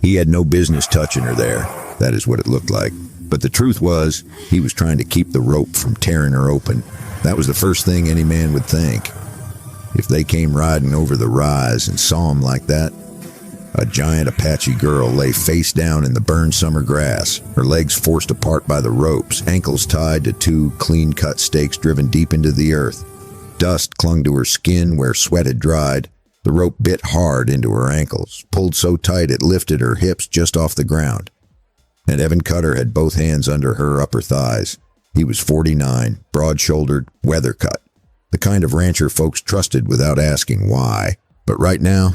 He had no business touching her there. That is what it looked like. But the truth was, he was trying to keep the rope from tearing her open. That was the first thing any man would think. If they came riding over the rise and saw him like that, a giant Apache girl lay face down in the burned summer grass, her legs forced apart by the ropes, ankles tied to two clean-cut stakes driven deep into the earth. Dust clung to her skin where sweat had dried. The rope bit hard into her ankles, pulled so tight it lifted her hips just off the ground. And Evan Cutter had both hands under her upper thighs. He was 49, broad-shouldered, weather-cut, the kind of rancher folks trusted without asking why. But right now,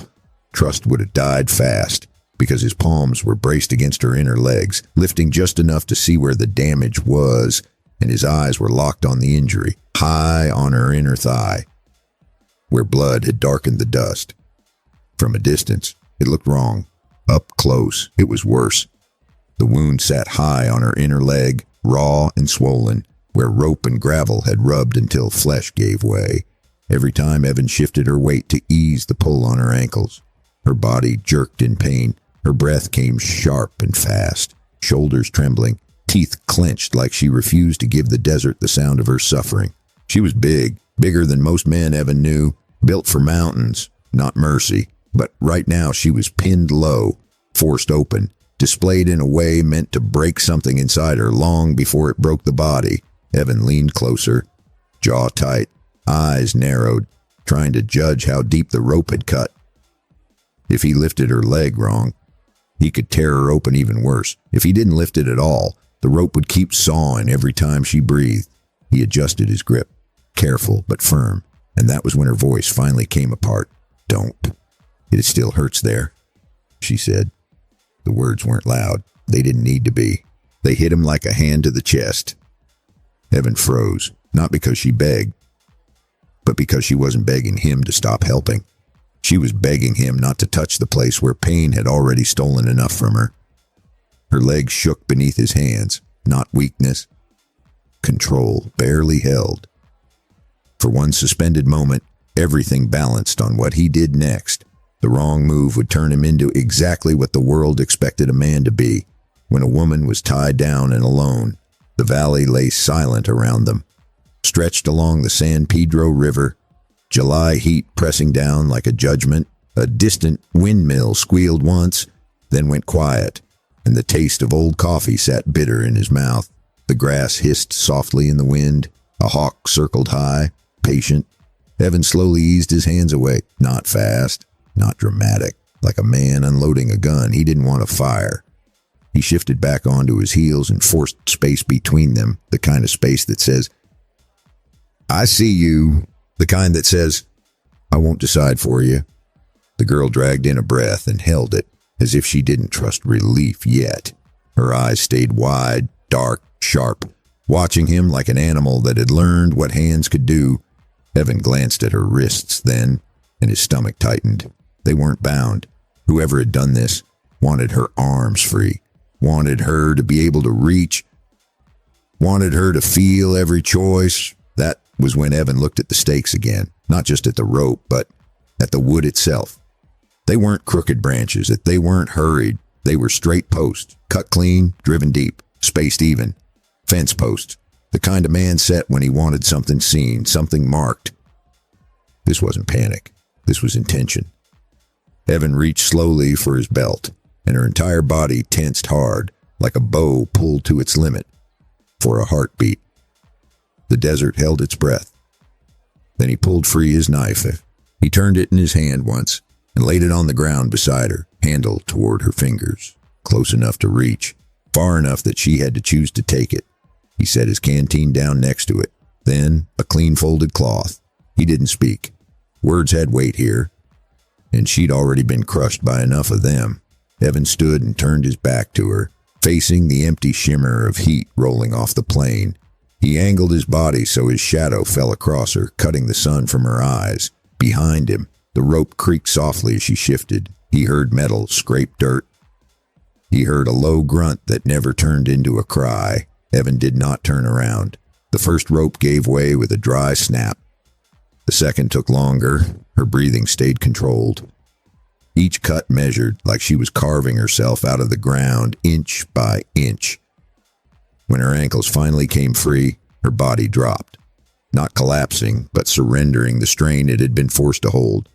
trust would have died fast, because his palms were braced against her inner legs, lifting just enough to see where the damage was, and his eyes were locked on the injury, high on her inner thigh, where blood had darkened the dust. From a distance, it looked wrong. Up close, it was worse. The wound sat high on her inner leg, raw and swollen, where rope and gravel had rubbed until flesh gave way. Every time Evan shifted her weight to ease the pull on her ankles, her body jerked in pain. Her breath came sharp and fast, shoulders trembling, teeth clenched like she refused to give the desert the sound of her suffering. She was big, bigger than most men Evan knew, built for mountains, not mercy. But right now she was pinned low, forced open, displayed in a way meant to break something inside her long before it broke the body. Evan leaned closer, jaw tight, eyes narrowed, trying to judge how deep the rope had cut. If he lifted her leg wrong, he could tear her open even worse. If he didn't lift it at all, the rope would keep sawing every time she breathed. He adjusted his grip, careful but firm, and that was when her voice finally came apart. "Don't. It still hurts there," she said. The words weren't loud. They didn't need to be. They hit him like a hand to the chest. Evan froze, not because she begged, but because she wasn't begging him to stop helping. She was begging him not to touch the place where pain had already stolen enough from her. Her legs shook beneath his hands, not weakness. Control, barely held. For one suspended moment, everything balanced on what he did next. The wrong move would turn him into exactly what the world expected a man to be. When a woman was tied down and alone, the valley lay silent around them. Stretched along the San Pedro River, July heat pressing down like a judgment, a distant windmill squealed once, then went quiet, and the taste of old coffee sat bitter in his mouth. The grass hissed softly in the wind. A hawk circled high, patient. Evan slowly eased his hands away, not fast, not dramatic, like a man unloading a gun. He didn't want to fire. He shifted back onto his heels and forced space between them, the kind of space that says, "I see you," the kind that says, "I won't decide for you." The girl dragged in a breath and held it, as if she didn't trust relief yet. Her eyes stayed wide, dark, sharp, watching him like an animal that had learned what hands could do. Evan glanced at her wrists then, and his stomach tightened. They weren't bound. Whoever had done this wanted her arms free, wanted her to be able to reach, wanted her to feel every choice. That was when Evan looked at the stakes again, not just at the rope, but at the wood itself. They weren't crooked branches, they weren't hurried. They were straight posts, cut clean, driven deep, spaced even. Fence posts, the kind a man set when he wanted something seen, something marked. This wasn't panic. This was intention. Evan reached slowly for his belt, and her entire body tensed hard, like a bow pulled to its limit, for a heartbeat. The desert held its breath. Then he pulled free his knife. He turned it in his hand once, and laid it on the ground beside her, handle toward her fingers, close enough to reach, far enough that she had to choose to take it. He set his canteen down next to it, then a clean folded cloth. He didn't speak. Words had weight here, and she'd already been crushed by enough of them. Evan stood and turned his back to her, facing the empty shimmer of heat rolling off the plain. He angled his body so his shadow fell across her, cutting the sun from her eyes. Behind him, the rope creaked softly as she shifted. He heard metal scrape dirt. He heard a low grunt that never turned into a cry. Evan did not turn around. The first rope gave way with a dry snap. The second took longer. Her breathing stayed controlled. each cut measured like she was carving herself out of the ground inch by inch. When her ankles finally came free, her body dropped, not collapsing, but surrendering the strain it had been forced to hold.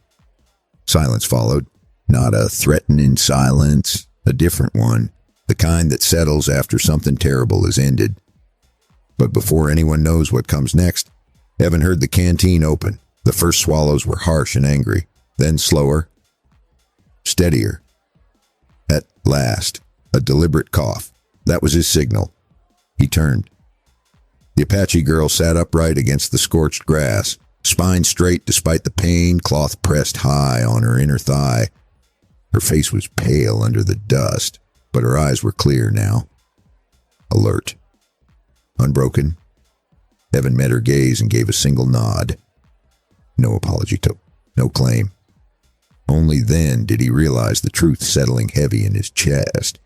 Silence followed, not a threatening silence, a different one, the kind that settles after something terrible is ended. But before anyone knows what comes next, Evan heard the canteen open. The first swallows were harsh and angry, then slower, steadier. At last, a deliberate cough. That was his signal. He turned. The Apache girl sat upright against the scorched grass, spine straight despite the pain, cloth pressed high on her inner thigh. Her face was pale under the dust, but her eyes were clear now. Alert. Unbroken. Evan met her gaze and gave a single nod. No apology, no claim. Only then did he realize the truth settling heavy in his chest.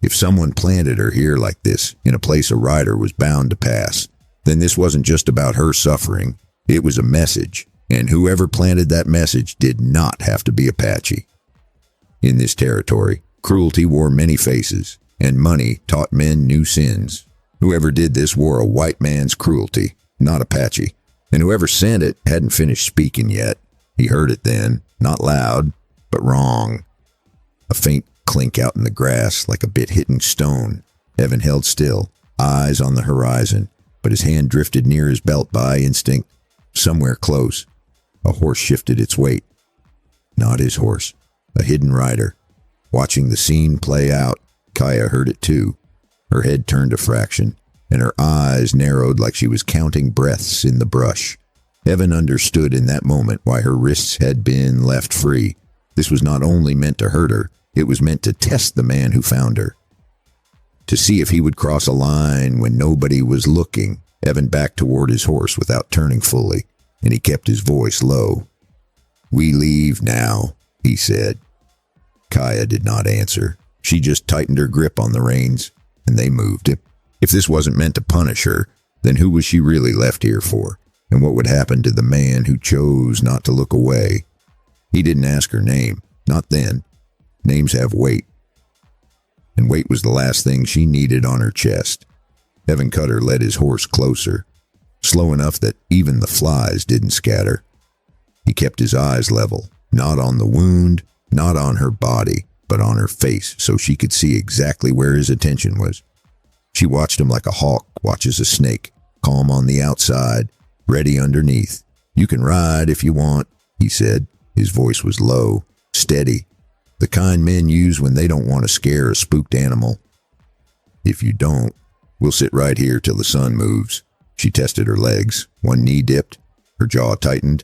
If someone planted her here like this, in a place a rider was bound to pass, then this wasn't just about her suffering. It was a message, and whoever planted that message did not have to be Apache. In this territory, cruelty wore many faces, and money taught men new sins. Whoever did this wore a white man's cruelty, not Apache, and whoever sent it hadn't finished speaking yet. He heard it then, not loud, but wrong. A faint clink out in the grass, like a bit hitting stone. Evan held still, eyes on the horizon, but his hand drifted near his belt by instinct. Somewhere close, a horse shifted its weight. Not his horse, a hidden rider. Watching the scene play out, Kaya heard it too. Her head turned a fraction, and her eyes narrowed like she was counting breaths in the brush. Evan understood in that moment why her wrists had been left free. This was not only meant to hurt her, it was meant to test the man who found her. To see if he would cross a line when nobody was looking, Evan backed toward his horse without turning fully, and he kept his voice low. "We leave now," he said. Kaya did not answer. She just tightened her grip on the reins, and they moved. If this wasn't meant to punish her, then who was she really left here for? And what would happen to the man who chose not to look away? He didn't ask her name, not then. Names have weight. And weight was the last thing she needed on her chest. Evan Cutter led his horse closer, slow enough that even the flies didn't scatter. He kept his eyes level, not on the wound, not on her body, but on her face, so she could see exactly where his attention was. She watched him like a hawk watches a snake, calm on the outside, ready underneath. "You can ride if you want," he said. His voice was low, steady, the kind men use when they don't want to scare a spooked animal. "If you don't, we'll sit right here till the sun moves." She tested her legs, one knee dipped, her jaw tightened.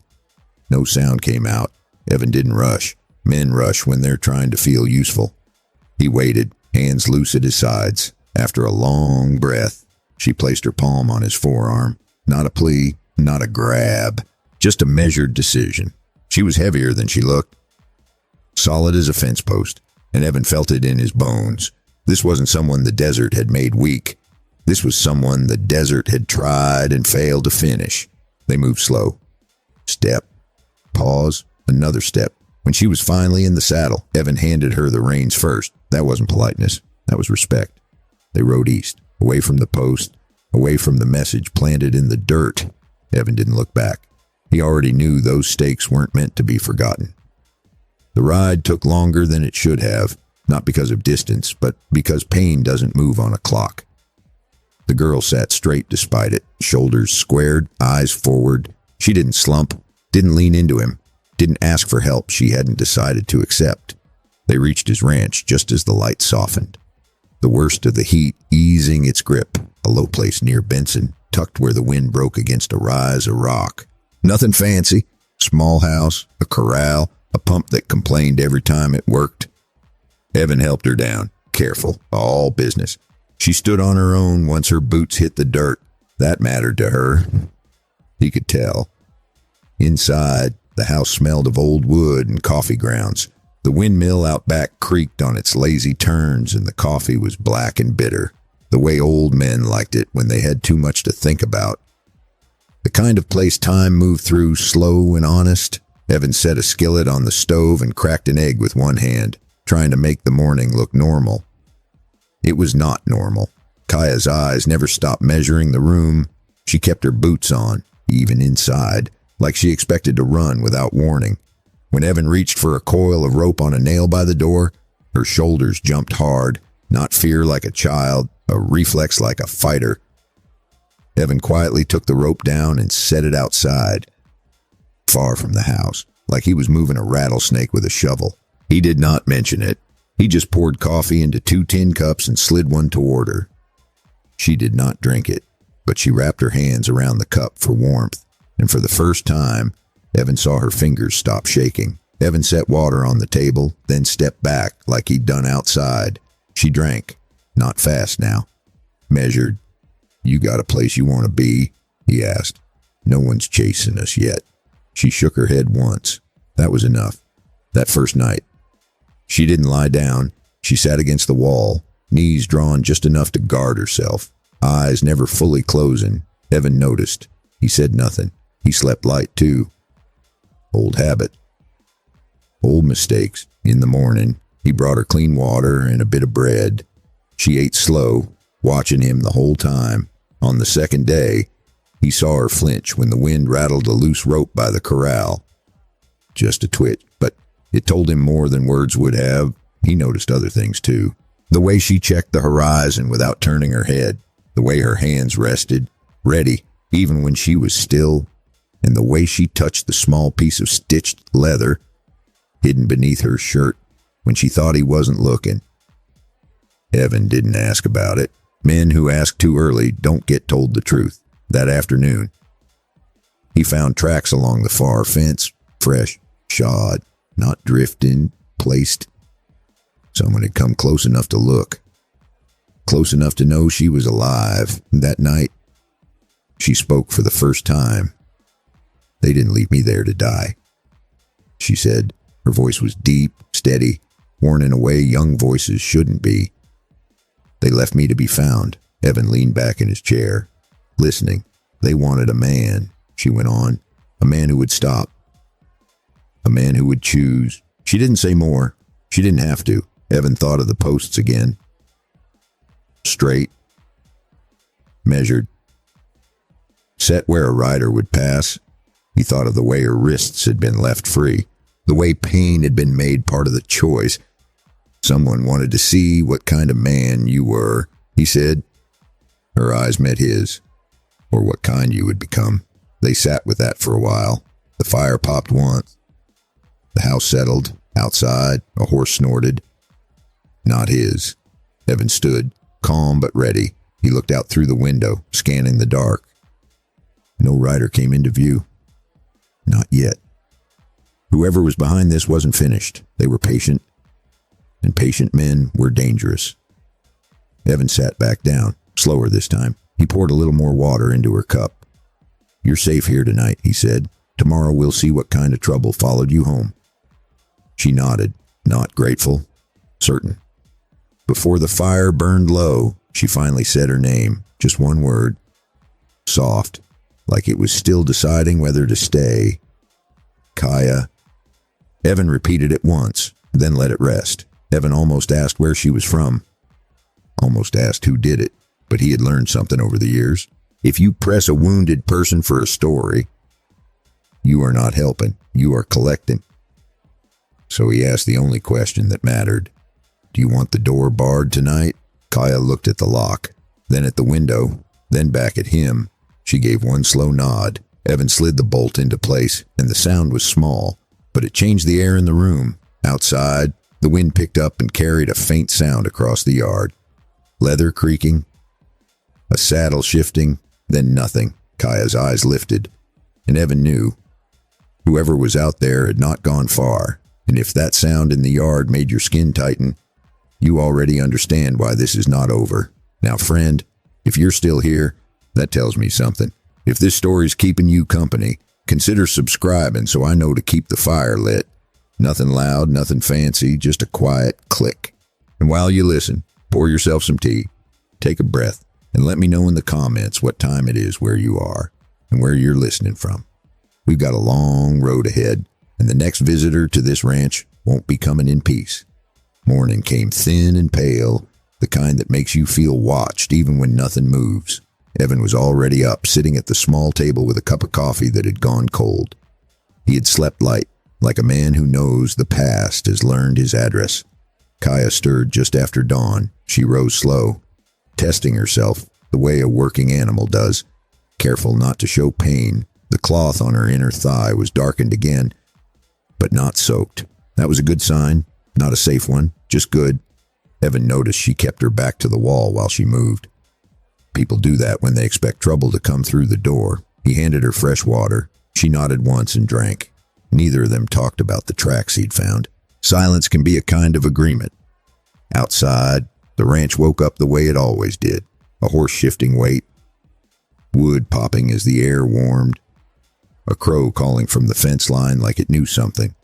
No sound came out. Evan didn't rush. Men rush when they're trying to feel useful. He waited, hands loose at his sides. After a long breath, she placed her palm on his forearm. Not a plea, not a grab, just a measured decision. She was heavier than she looked, solid as a fence post, and Evan felt it in his bones. This wasn't someone the desert had made weak. This was someone the desert had tried and failed to finish. They moved slow. Step, pause, another step. When she was finally in the saddle, Evan handed her the reins first. That wasn't politeness. That was respect. They rode east, away from the post, away from the message planted in the dirt. Evan didn't look back. He already knew those stakes weren't meant to be forgotten. The ride took longer than it should have, not because of distance, but because pain doesn't move on a clock. The girl sat straight despite it, shoulders squared, eyes forward. She didn't slump, didn't lean into him, didn't ask for help she hadn't decided to accept. They reached his ranch just as the light softened. The worst of the heat easing its grip, a low place near Benson, tucked where the wind broke against a rise of rock. Nothing fancy. Small house, a corral, a pump that complained every time it worked. Evan helped her down, careful, all business. She stood on her own once her boots hit the dirt. That mattered to her. He could tell. Inside, the house smelled of old wood and coffee grounds. The windmill out back creaked on its lazy turns, and the coffee was black and bitter, the way old men liked it when they had too much to think about. The kind of place time moved through slow and honest. Evan set a skillet on the stove and cracked an egg with one hand, trying to make the morning look normal. It was not normal. Kaya's eyes never stopped measuring the room. She kept her boots on, even inside, like she expected to run without warning. When Evan reached for a coil of rope on a nail by the door, her shoulders jumped hard, not fear like a child, a reflex like a fighter. Evan quietly took the rope down and set it outside, far from the house, like he was moving a rattlesnake with a shovel. He did not mention it. He just poured coffee into 2 tin cups and slid one toward her. She did not drink it, but she wrapped her hands around the cup for warmth, and for the first time, Evan saw her fingers stop shaking. Evan set water on the table, then stepped back like he'd done outside. She drank, not fast now. Measured. "You got a place you want to be?" he asked. "No one's chasing us yet." She shook her head once. That was enough. That first night. She didn't lie down. She sat against the wall, knees drawn just enough to guard herself, eyes never fully closing. Evan noticed. He said nothing. He slept light too. Old habit. Old mistakes. In the morning, he brought her clean water and a bit of bread. She ate slow, watching him the whole time. On the second day, he saw her flinch when the wind rattled a loose rope by the corral. Just a twitch, but it told him more than words would have. He noticed other things too. The way she checked the horizon without turning her head, the way her hands rested, ready, even when she was still, and the way she touched the small piece of stitched leather hidden beneath her shirt when she thought he wasn't looking. Evan didn't ask about it. Men who ask too early don't get told the truth. That afternoon, he found tracks along the far fence, fresh, shod, not drifting, placed. Someone had come close enough to look, close enough to know she was alive. That night, she spoke for the first time. "They didn't leave me there to die," she said. Her voice was deep, steady, worn in a way young voices shouldn't be. "They left me to be found." Evan leaned back in his chair, listening. "They wanted a man," she went on. "A man who would stop. A man who would choose." She didn't say more. She didn't have to. Evan thought of the posts again. Straight. Measured. Set where a rider would pass. He thought of the way her wrists had been left free. The way pain had been made part of the choice. "Someone wanted to see what kind of man you were," he said. Her eyes met his. "Or what kind you would become." They sat with that for a while. The fire popped once. The house settled. Outside, a horse snorted. Not his. Evan stood, calm but ready. He looked out through the window, scanning the dark. No rider came into view. Not yet. Whoever was behind this wasn't finished. They were patient, and patient men were dangerous. Evan sat back down, slower this time. He poured a little more water into her cup. "You're safe here tonight," he said. "Tomorrow we'll see what kind of trouble followed you home." She nodded, not grateful, certain. Before the fire burned low, she finally said her name, just one word. Soft, like it was still deciding whether to stay. "Kaya." Evan repeated it once, then let it rest. Evan almost asked where she was from. Almost asked who did it, but he had learned something over the years. If you press a wounded person for a story, you are not helping, you are collecting. So he asked the only question that mattered. "Do you want the door barred tonight?" Kaya looked at the lock, then at the window, then back at him. She gave one slow nod. Evan slid the bolt into place, and the sound was small, but it changed the air in the room. Outside, the wind picked up and carried a faint sound across the yard. Leather creaking, a saddle shifting, then nothing. Kaya's eyes lifted, and Evan knew. Whoever was out there had not gone far, and if that sound in the yard made your skin tighten, you already understand why this is not over. Now, friend, if you're still here, that tells me something. If this story's keeping you company, consider subscribing so I know to keep the fire lit. Nothing loud, nothing fancy, just a quiet click. And while you listen, pour yourself some tea, take a breath, and let me know in the comments what time it is where you are and where you're listening from. We've got a long road ahead, and the next visitor to this ranch won't be coming in peace. Morning came thin and pale, the kind that makes you feel watched even when nothing moves. Evan was already up, sitting at the small table with a cup of coffee that had gone cold. He had slept light, like a man who knows the past has learned his address. Kaya stirred just after dawn. She rose slow, testing herself the way a working animal does, careful not to show pain. The cloth on her inner thigh was darkened again, but not soaked. That was a good sign, not a safe one, just good. Evan noticed she kept her back to the wall while she moved. People do that when they expect trouble to come through the door. He handed her fresh water. She nodded once and drank. Neither of them talked about the tracks he'd found. Silence can be a kind of agreement. Outside, the ranch woke up the way it always did. A horse shifting weight, wood popping as the air warmed, a crow calling from the fence line like it knew something.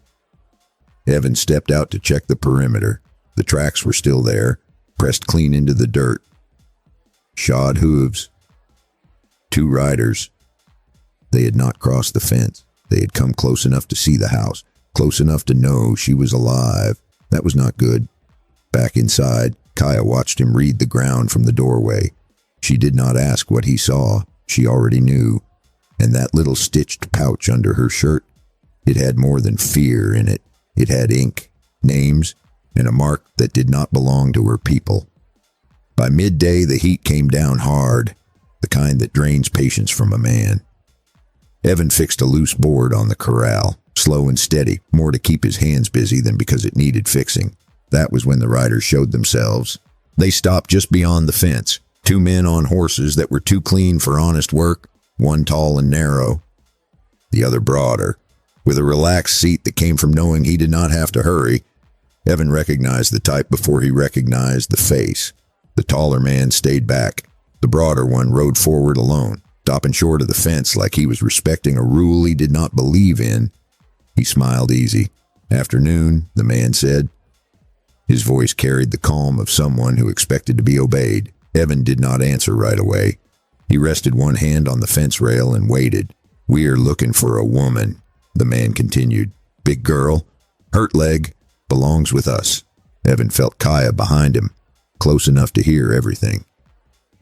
Evan stepped out to check the perimeter. The tracks were still there, pressed clean into the dirt. Shod hooves. 2 riders. They had not crossed the fence. They had come close enough to see the house, close enough to know she was alive. That was not good. Back inside, Kaya watched him read the ground from the doorway. She did not ask what he saw. She already knew. And that little stitched pouch under her shirt, it had more than fear in it. It had ink, names, and a mark that did not belong to her people. By midday, the heat came down hard, the kind that drains patience from a man. Evan fixed a loose board on the corral, slow and steady, more to keep his hands busy than because it needed fixing. That was when the riders showed themselves. They stopped just beyond the fence. 2 men on horses that were too clean for honest work, one tall and narrow, the other broader, with a relaxed seat that came from knowing he did not have to hurry. Evan recognized the type before he recognized the face. The taller man stayed back. The broader one rode forward alone, stopping short of the fence like he was respecting a rule he did not believe in. He smiled easy. "Afternoon," the man said. His voice carried the calm of someone who expected to be obeyed. Evan did not answer right away. He rested one hand on the fence rail and waited. "We are looking for a woman," the man continued. "Big girl, hurt leg, belongs with us." Evan felt Kaya behind him, close enough to hear everything.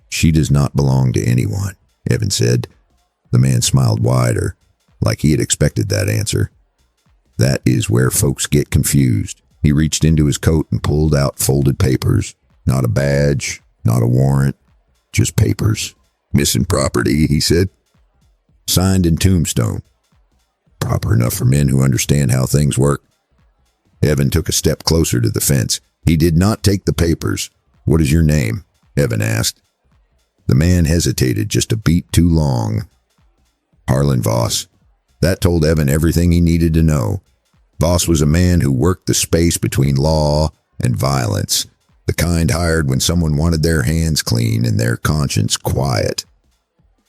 "She does not belong to anyone," Evan said. The man smiled wider, like he had expected that answer. "That is where folks get confused." He reached into his coat and pulled out folded papers. Not a badge, not a warrant, just papers. "Missing property," he said. "Signed in tombstone." Proper enough for men who understand how things work. Evan took a step closer to the fence. He did not take the papers. "What is your name?" Evan asked. The man hesitated just a beat too long. "Harlan Voss." That told Evan everything he needed to know. Voss was a man who worked the space between law and violence, the kind hired when someone wanted their hands clean and their conscience quiet.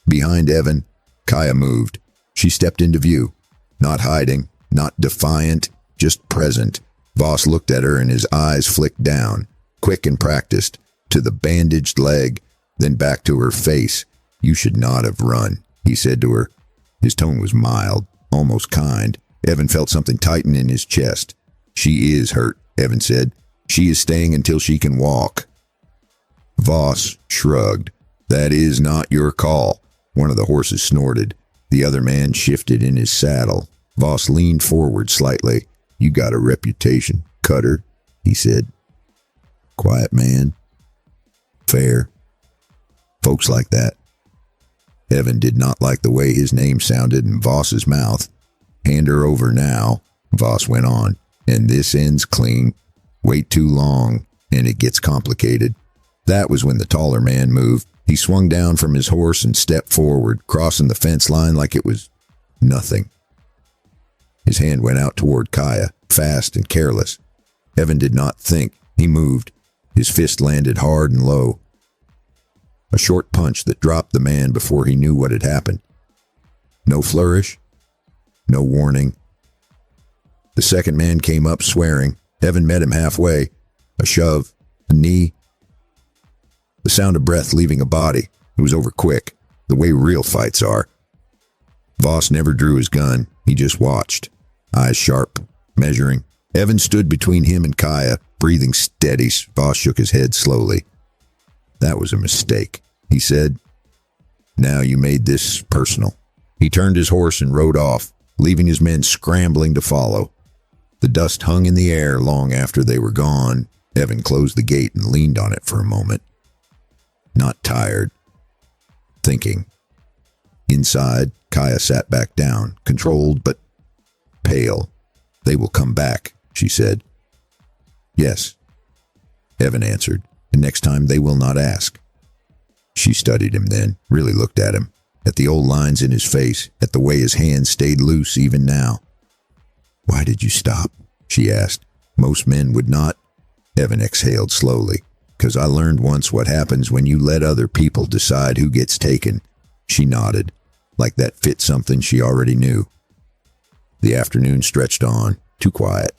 Behind Evan, Kaya moved. She stepped into view, not hiding, not defiant, just present. Voss looked at her and his eyes flicked down, quick and practiced, to the bandaged leg, then back to her face. "You should not have run," he said to her. His tone was mild, almost kind. Evan felt something tighten in his chest. "She is hurt," Evan said. "She is staying until she can walk." Voss shrugged. "That is not your call." One of the horses snorted. The other man shifted in his saddle. Voss leaned forward slightly. "You got a reputation, Cutter," he said. "Quiet man. Fair. Folks like that." Evan did not like the way his name sounded in Voss's mouth. "Hand her over now," Voss went on, "and this ends clean. Wait too long, and it gets complicated." That was when the taller man moved. He swung down from his horse and stepped forward, crossing the fence line like it was nothing. His hand went out toward Kaya, fast and careless. Evan did not think. He moved. His fist landed hard and low. A short punch that dropped the man before he knew what had happened. No flourish. No warning. The second man came up swearing. Evan met him halfway. A shove. A knee. The sound of breath leaving a body. It was over quick, the way real fights are. Voss never drew his gun. He just watched. eyes sharp, measuring. Evan stood between him and Kaya, breathing steady. Voss shook his head slowly. "That was a mistake," he said. "Now you made this personal." He turned his horse and rode off, leaving his men scrambling to follow. The dust hung in the air long after they were gone. Evan closed the gate and leaned on it for a moment. Not tired. Thinking. Inside, Kaya sat back down, controlled but pale. "They will come back," she said. "Yes," Evan answered, "and next time they will not ask." She studied him then, really looked at him, at the old lines in his face, at the way his hands stayed loose even now. "Why did you stop?" she asked. "Most men would not." Evan exhaled slowly. "'Cause I learned once what happens when you let other people decide who gets taken." She nodded, like that fit something she already knew. The afternoon stretched on, too quiet.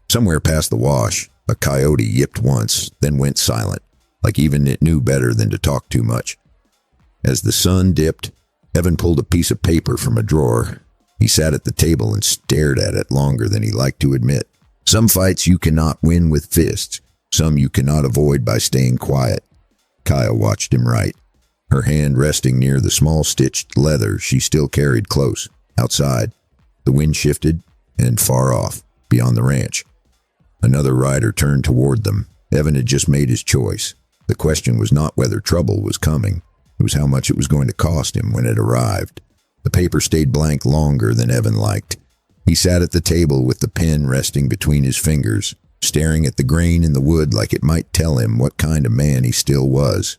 Somewhere past the wash, a coyote yipped once, then went silent, like even it knew better than to talk too much. As the sun dipped, Evan pulled a piece of paper from a drawer. He sat at the table and stared at it longer than he liked to admit. Some fights you cannot win with fists. Some you cannot avoid by staying quiet. Kaya watched him write, her hand resting near the small stitched leather she still carried close. Outside, the wind shifted, and far off, beyond the ranch, another rider turned toward them. Evan had just made his choice. The question was not whether trouble was coming. It was how much it was going to cost him when it arrived. The paper stayed blank longer than Evan liked. He sat at the table with the pen resting between his fingers, staring at the grain in the wood like it might tell him what kind of man he still was.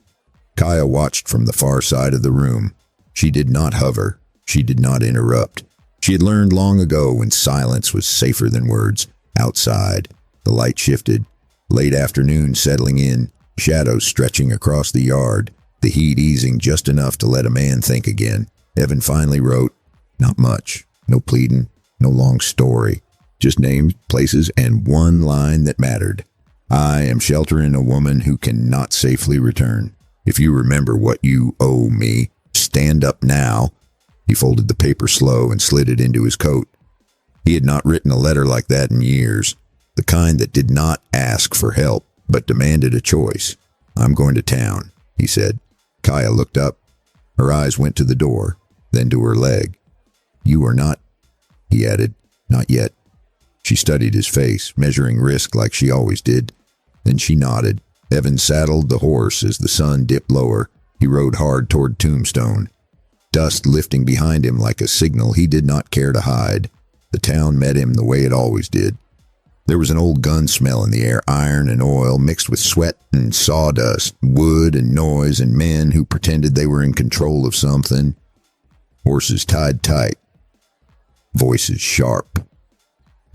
Kaya watched from the far side of the room. She did not hover. She did not interrupt. She had learned long ago when silence was safer than words. Outside, the light shifted. Late afternoon settling in, shadows stretching across the yard, the heat easing just enough to let a man think again. Evan finally wrote, not much, no pleading, no long story, just names, places, and one line that mattered. "I am sheltering a woman who cannot safely return. If you remember what you owe me, stand up now." He folded the paper slow and slid it into his coat. He had not written a letter like that in years, the kind that did not ask for help, but demanded a choice. "I'm going to town," he said. Kaya looked up. Her eyes went to the door, then to her leg. "You are not," he added. "Not yet." She studied his face, measuring risk like she always did. Then she nodded. Evan saddled the horse as the sun dipped lower. He rode hard toward Tombstone, dust lifting behind him like a signal he did not care to hide. The town met him the way it always did. There was an old gun smell in the air, iron and oil mixed with sweat and sawdust, wood and noise, and men who pretended they were in control of something. Horses tied tight, voices sharp,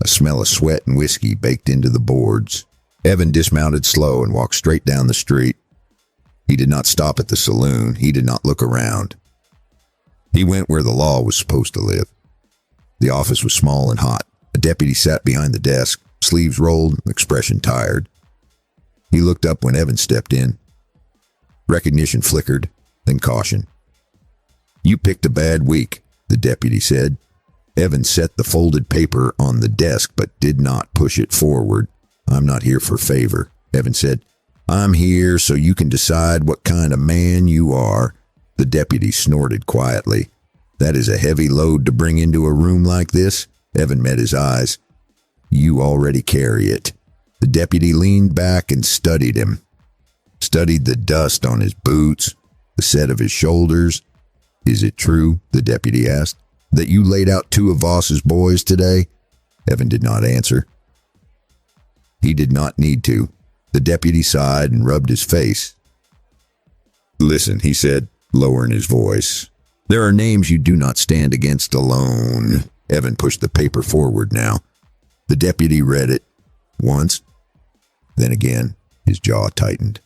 a smell of sweat and whiskey baked into the boards. Evan dismounted slow and walked straight down the street. He did not stop at the saloon. He did not look around. He went where the law was supposed to live. The office was small and hot. A deputy sat behind the desk, sleeves rolled, expression tired. He looked up when Evan stepped in. Recognition flickered, then caution. "You picked a bad week," the deputy said. Evan set the folded paper on the desk but did not push it forward. "I'm not here for favor," Evan said. "I'm here so you can decide what kind of man you are." The deputy snorted quietly. "That is a heavy load to bring into a room like this." Evan met his eyes. "You already carry it." The deputy leaned back and studied him. Studied the dust on his boots, the set of his shoulders. "Is it true," the deputy asked, "that you laid out 2 of Voss's boys today?" Evan did not answer. He did not need to. The deputy sighed and rubbed his face. "Listen," he said, lowering his voice. "There are names you do not stand against alone." Evan pushed the paper forward now. The deputy read it once, then again. His jaw tightened.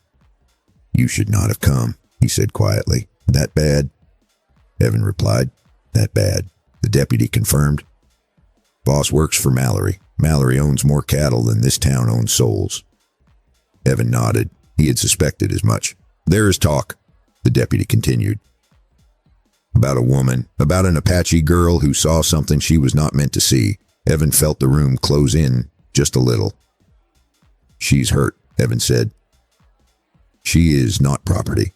"You should not have come," he said quietly. "That bad?" Evan replied. "That bad," the deputy confirmed. "Boss works for Mallory. Mallory owns more cattle than this town owns souls." Evan nodded. He had suspected as much. "There is talk," the deputy continued. "About a woman, about an Apache girl who saw something she was not meant to see. Evan felt the room close in just a little. "She's hurt," Evan said. "She is not property."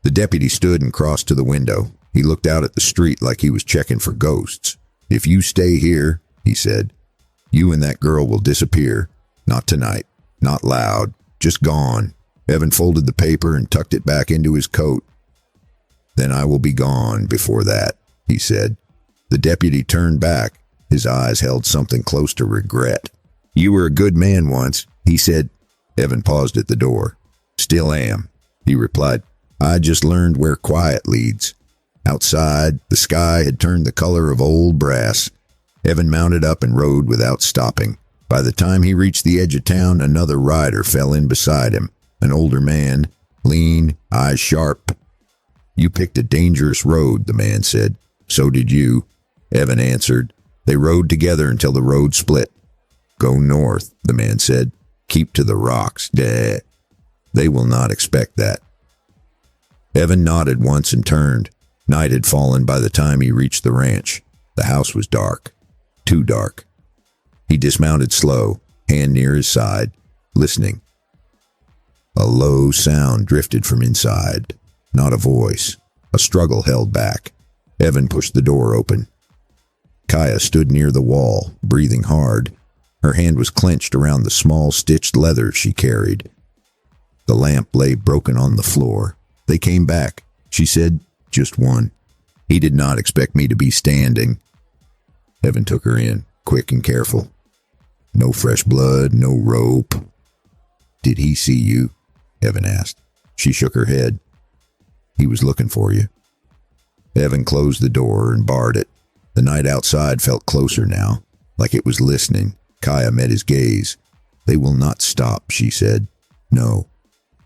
The deputy stood and crossed to the window. He looked out at the street like he was checking for ghosts. "If you stay here," he said, "you and that girl will disappear. Not tonight. Not loud. Just gone." Evan folded the paper and tucked it back into his coat. "Then I will be gone before that," he said. The deputy turned back. His eyes held something close to regret. "You were a good man once," he said. Evan paused at the door. "Still am," he replied. "I just learned where quiet leads." Outside, the sky had turned the color of old brass. Evan mounted up and rode without stopping. By the time he reached the edge of town, another rider fell in beside him. An older man, lean, eyes sharp. "You picked a dangerous road," the man said. "So did you," Evan answered. They rode together until the road split. "Go north," the man said. "Keep to the rocks. They will not expect that." Evan nodded once and turned. Night had fallen by the time he reached the ranch. The house was dark. Too dark. He dismounted slow, hand near his side, listening. A low sound drifted from inside. Not a voice. A struggle held back. Evan pushed the door open. Kaya stood near the wall, breathing hard. Her hand was clenched around the small stitched leather she carried. The lamp lay broken on the floor. "They came back," she said. "Just one. He did not expect me to be standing." Evan took her in, quick and careful. "No fresh blood, no rope." "Did he see you?" Evan asked. She shook her head. "He was looking for you." Evan closed the door and barred it. The night outside felt closer now, like it was listening. Kaya met his gaze. "They will not stop," she said. "No,"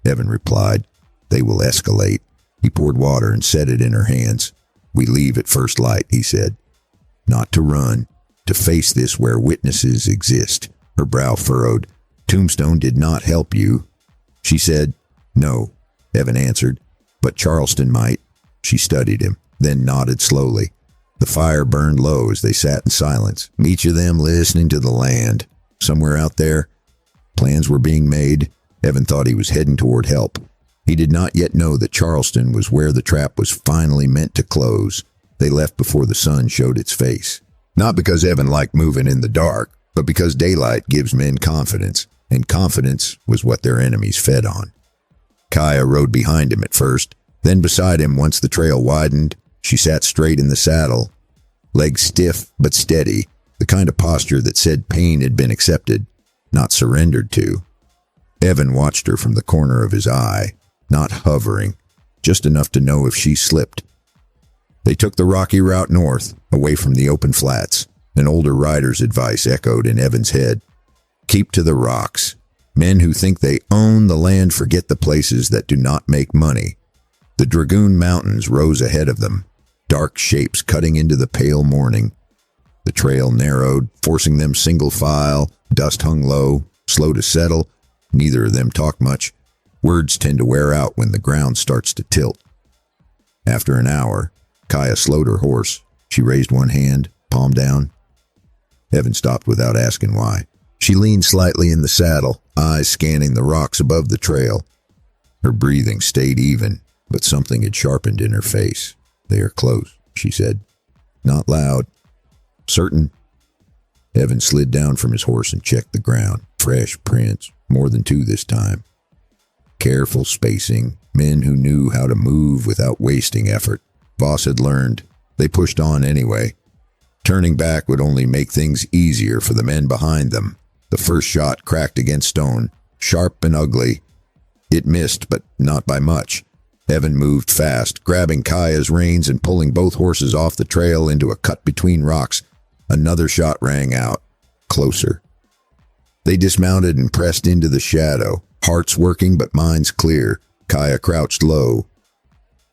Evan replied. "They will escalate." He poured water and set it in her hands. "We leave at first light," he said. "Not to run, to face this where witnesses exist." Her brow furrowed. "Tombstone did not help you." She said. "No," Evan answered. "But Charleston might." She studied him, then nodded slowly. The fire burned low as they sat in silence, each of them listening to the land. Somewhere out there, plans were being made. Evan thought he was heading toward help. He did not yet know that Charleston was where the trap was finally meant to close. They left before the sun showed its face. Not because Evan liked moving in the dark, but because daylight gives men confidence, and confidence was what their enemies fed on. Kaya rode behind him at first, then beside him once the trail widened. She sat straight in the saddle, legs stiff but steady, the kind of posture that said pain had been accepted, not surrendered to. Evan watched her from the corner of his eye, not hovering, just enough to know if she slipped. They took the rocky route north, away from the open flats. An older rider's advice echoed in Evan's head. Keep to the rocks. Men who think they own the land forget the places that do not make money. The Dragoon Mountains rose ahead of them, dark shapes cutting into the pale morning. The trail narrowed, forcing them single file. Dust hung low, slow to settle. Neither of them talked much. Words tend to wear out when the ground starts to tilt. After an hour, Kaya slowed her horse. She raised one hand, palm down. Evan stopped without asking why. She leaned slightly in the saddle, eyes scanning the rocks above the trail. Her breathing stayed even, but something had sharpened in her face. "They are close," she said. "Not loud." "Certain?" Evan slid down from his horse and checked the ground. Fresh prints, more than two this time. Careful spacing, men who knew how to move without wasting effort. Voss had learned. They pushed on anyway. Turning back would only make things easier for the men behind them. The first shot cracked against stone, sharp and ugly. It missed, but not by much. Evan moved fast, grabbing Kaya's reins and pulling both horses off the trail into a cut between rocks. Another shot rang out, closer. They dismounted and pressed into the shadow, hearts working but minds clear. Kaya crouched low,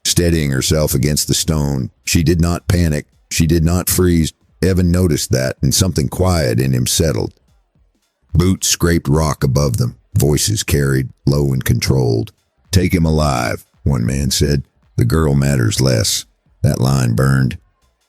steadying herself against the stone. She did not panic. She did not freeze. Evan noticed that, and something quiet in him settled. Boots scraped rock above them. Voices carried, low and controlled. "Take him alive," one man said. "The girl matters less." That line burned.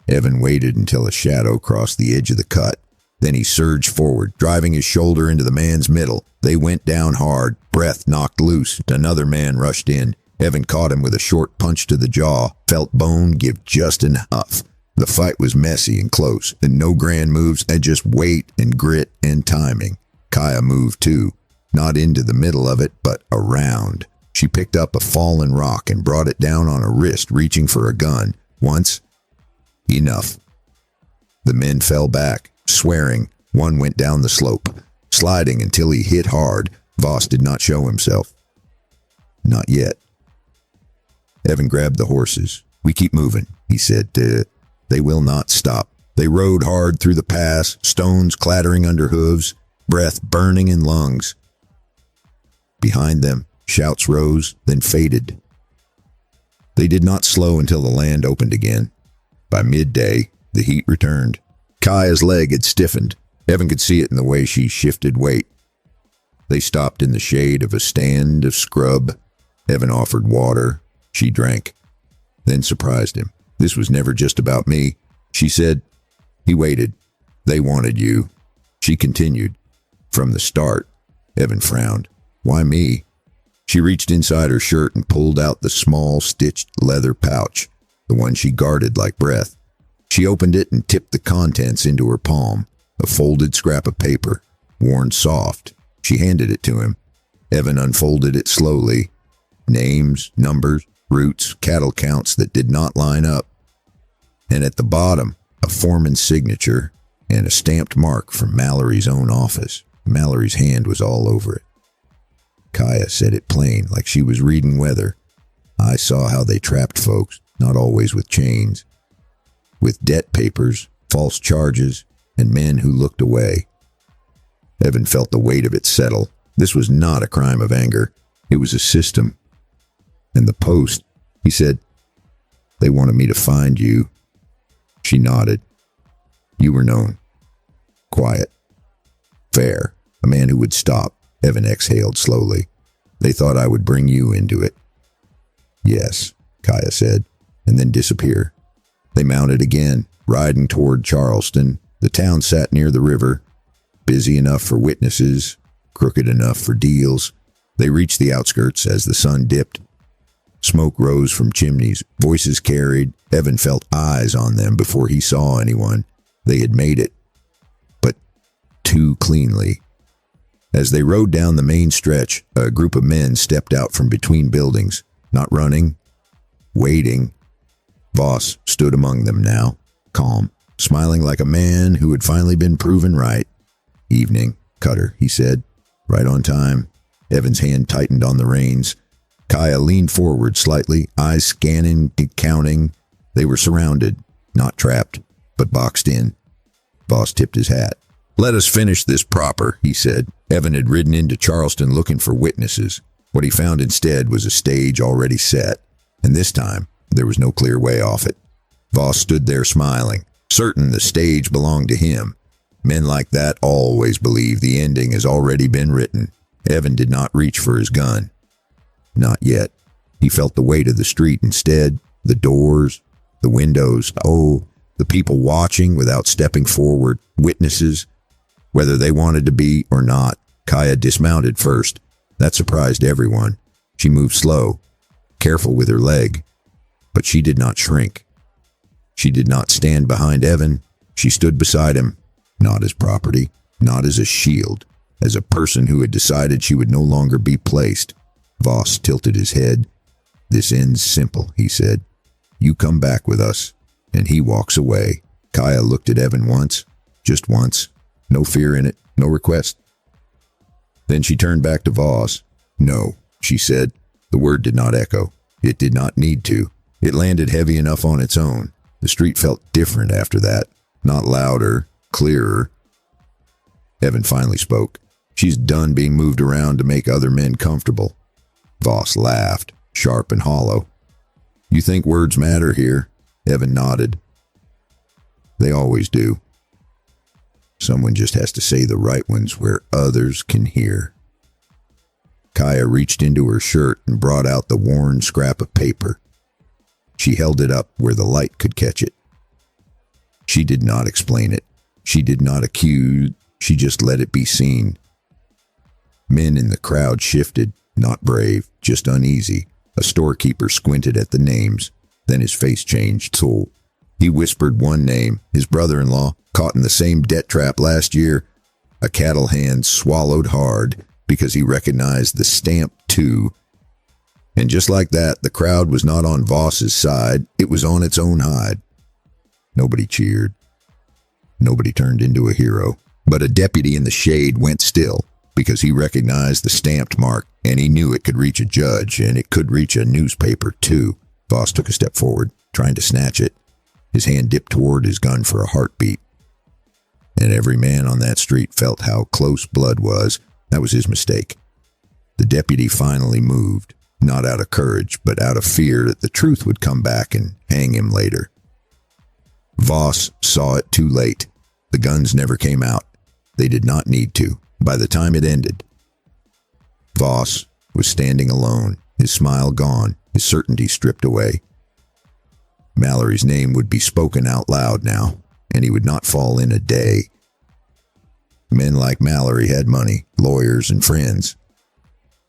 Evan waited until a shadow crossed the edge of the cut. Then he surged forward, driving his shoulder into the man's middle. They went down hard, breath knocked loose. Another man rushed in. Evan caught him with a short punch to the jaw, felt bone give just enough. The fight was messy and close, and no grand moves, and just weight and grit and timing. Kaya moved too, not into the middle of it, but around. She picked up a fallen rock and brought it down on a wrist, reaching for a gun. Once, enough. The men fell back, swearing. One went down the slope, sliding until he hit hard. Voss did not show himself. Not yet. Evan grabbed the horses. "We keep moving," he said. They will not stop." They rode hard through the pass, stones clattering under hooves, breath burning in lungs. Behind them, shouts rose, then faded. They did not slow until the land opened again. By midday, the heat returned. Kaya's leg had stiffened. Evan could see it in the way she shifted weight. They stopped in the shade of a stand of scrub. Evan offered water. She drank, then surprised him. "This was never just about me," she said. He waited. "They wanted you." She continued. "From the start." Evan frowned. "Why me?" She reached inside her shirt and pulled out the small stitched leather pouch, the one she guarded like breath. She opened it and tipped the contents into her palm, a folded scrap of paper, worn soft. She handed it to him. Evan unfolded it slowly. Names, numbers, routes, cattle counts that did not line up. And at the bottom, a foreman's signature and a stamped mark from Mallory's own office. Mallory's hand was all over it. Kaya said it plain, like she was reading weather. "I saw how they trapped folks, not always with chains. With debt papers, false charges, and men who looked away." Evan felt the weight of it settle. This was not a crime of anger. It was a system. "And the post," he said. "They wanted me to find you." She nodded. "You were known. Quiet. Fair. A man who would stop." Evan exhaled slowly. "They thought I would bring you into it." "Yes," Kaya said, and then disappear. They mounted again, riding toward Charleston. The town sat near the river, busy enough for witnesses, crooked enough for deals. They reached the outskirts as the sun dipped. Smoke rose from chimneys, voices carried. Evan felt eyes on them before he saw anyone. They had made it, but too cleanly. As they rode down the main stretch, a group of men stepped out from between buildings, not running, waiting. Voss stood among them now, calm, smiling like a man who had finally been proven right. "Evening, Cutter," he said. "Right on time." Evan's hand tightened on the reins. Kaya leaned forward slightly, eyes scanning, counting. They were surrounded, not trapped, but boxed in. Voss tipped his hat. "Let us finish this proper," he said. Evan had ridden into Charleston looking for witnesses. What he found instead was a stage already set, and this time there was no clear way off it. Voss stood there smiling, certain the stage belonged to him. Men like that always believe the ending has already been written. Evan did not reach for his gun. Not yet. He felt the weight of the street instead, the doors, the windows. Oh, the people watching without stepping forward, witnesses, whether they wanted to be or not. Kaya dismounted first. That surprised everyone. She moved slow, careful with her leg, but she did not shrink. She did not stand behind Evan. She stood beside him, not as property, not as a shield, as a person who had decided she would no longer be placed. Voss tilted his head. "This ends simple," he said. "You come back with us," and he walks away. Kaya looked at Evan once, just once. No fear in it, no request. Then she turned back to Voss. "No," she said. The word did not echo. It did not need to. It landed heavy enough on its own. The street felt different after that. Not louder, clearer. Evan finally spoke. "She's done being moved around to make other men comfortable." Voss laughed, sharp and hollow. "You think words matter here?" Evan nodded. "They always do. Someone just has to say the right ones where others can hear." Kaya reached into her shirt and brought out the worn scrap of paper. She held it up where the light could catch it. She did not explain it. She did not accuse. She just let it be seen. Men in the crowd shifted, not brave, just uneasy. A storekeeper squinted at the names. Then his face changed. So he whispered one name, his brother-in-law, caught in the same debt trap last year. A cattle hand swallowed hard because he recognized the stamp too. And just like that, the crowd was not on Voss's side. It was on its own hide. Nobody cheered. Nobody turned into a hero. But a deputy in the shade went still because he recognized the stamped mark, and he knew it could reach a judge, and it could reach a newspaper too. Voss took a step forward, trying to snatch it. His hand dipped toward his gun for a heartbeat. And every man on that street felt how close blood was. That was his mistake. The deputy finally moved, not out of courage, but out of fear that the truth would come back and hang him later. Voss saw it too late. The guns never came out. They did not need to. By the time it ended, Voss was standing alone, his smile gone, his certainty stripped away. Mallory's name would be spoken out loud now, and he would not fall in a day. Men like Mallory had money, lawyers, and friends.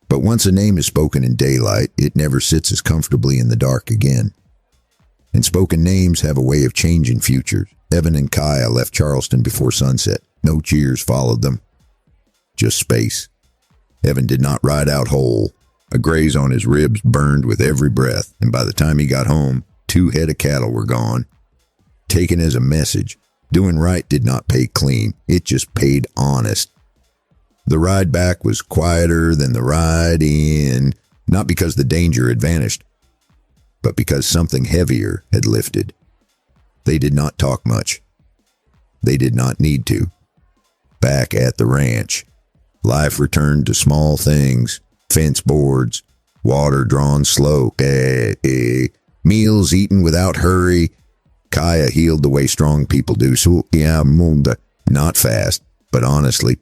But once a name is spoken in daylight, it never sits as comfortably in the dark again. And spoken names have a way of changing futures. Evan and Kaya left Charleston before sunset. No cheers followed them. Just space. Evan did not ride out whole. A graze on his ribs burned with every breath, and by the time he got home, 2 head of cattle were gone. Taken as a message, doing right did not pay clean. It just paid honest. The ride back was quieter than the ride in, not because the danger had vanished, but because something heavier had lifted. They did not talk much. They did not need to. Back at the ranch, life returned to small things, fence boards, water drawn slow, meals eaten without hurry. Kaya healed the way strong people do, so yeah, not fast, but honestly,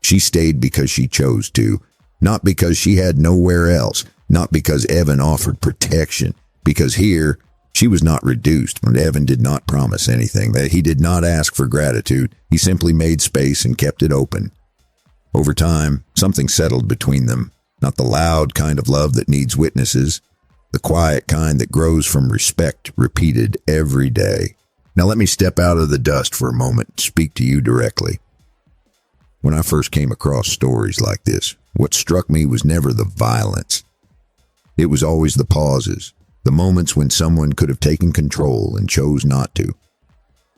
she stayed because she chose to, not because she had nowhere else, not because Evan offered protection, because here, she was not reduced, and Evan did not promise anything. That he did not ask for gratitude. He simply made space and kept it open. Over time, something settled between them. Not the loud kind of love that needs witnesses. The quiet kind that grows from respect repeated every day. Now let me step out of the dust for a moment and speak to you directly. When I first came across stories like this, what struck me was never the violence. It was always the pauses. The moments when someone could have taken control and chose not to.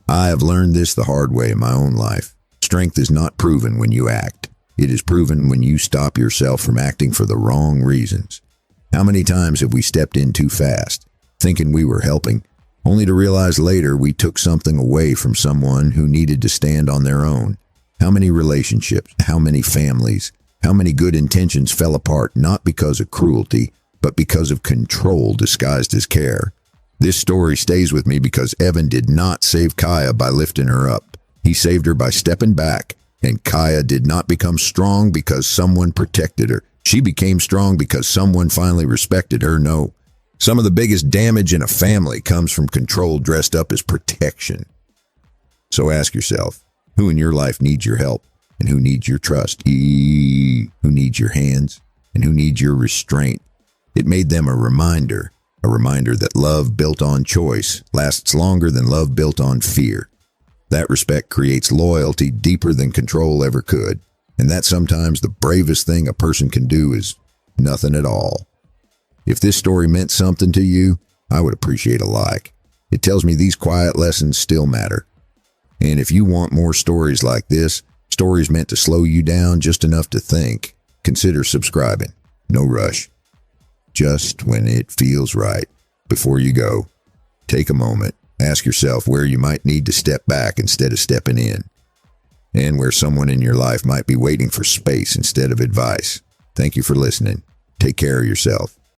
I have learned this the hard way in my own life. Strength is not proven when you act. It is proven when you stop yourself from acting for the wrong reasons. How many times have we stepped in too fast, thinking we were helping, only to realize later we took something away from someone who needed to stand on their own? How many relationships, how many families, how many good intentions fell apart not because of cruelty, but because of control disguised as care? This story stays with me because Evan did not save Kaya by lifting her up. He saved her by stepping back, and Kaya did not become strong because someone protected her. She became strong because someone finally respected her. No, some of the biggest damage in a family comes from control dressed up as protection. So ask yourself, who in your life needs your help, and who needs your trust? Who needs your hands, and who needs your restraint? It made them a reminder that love built on choice lasts longer than love built on fear. That respect creates loyalty deeper than control ever could, and that sometimes the bravest thing a person can do is nothing at all. If this story meant something to you, I would appreciate a like. It tells me these quiet lessons still matter. And if you want more stories like this, stories meant to slow you down just enough to think, consider subscribing. No rush. Just when it feels right. Before you go, take a moment. Ask yourself where you might need to step back instead of stepping in, and where someone in your life might be waiting for space instead of advice. Thank you for listening. Take care of yourself.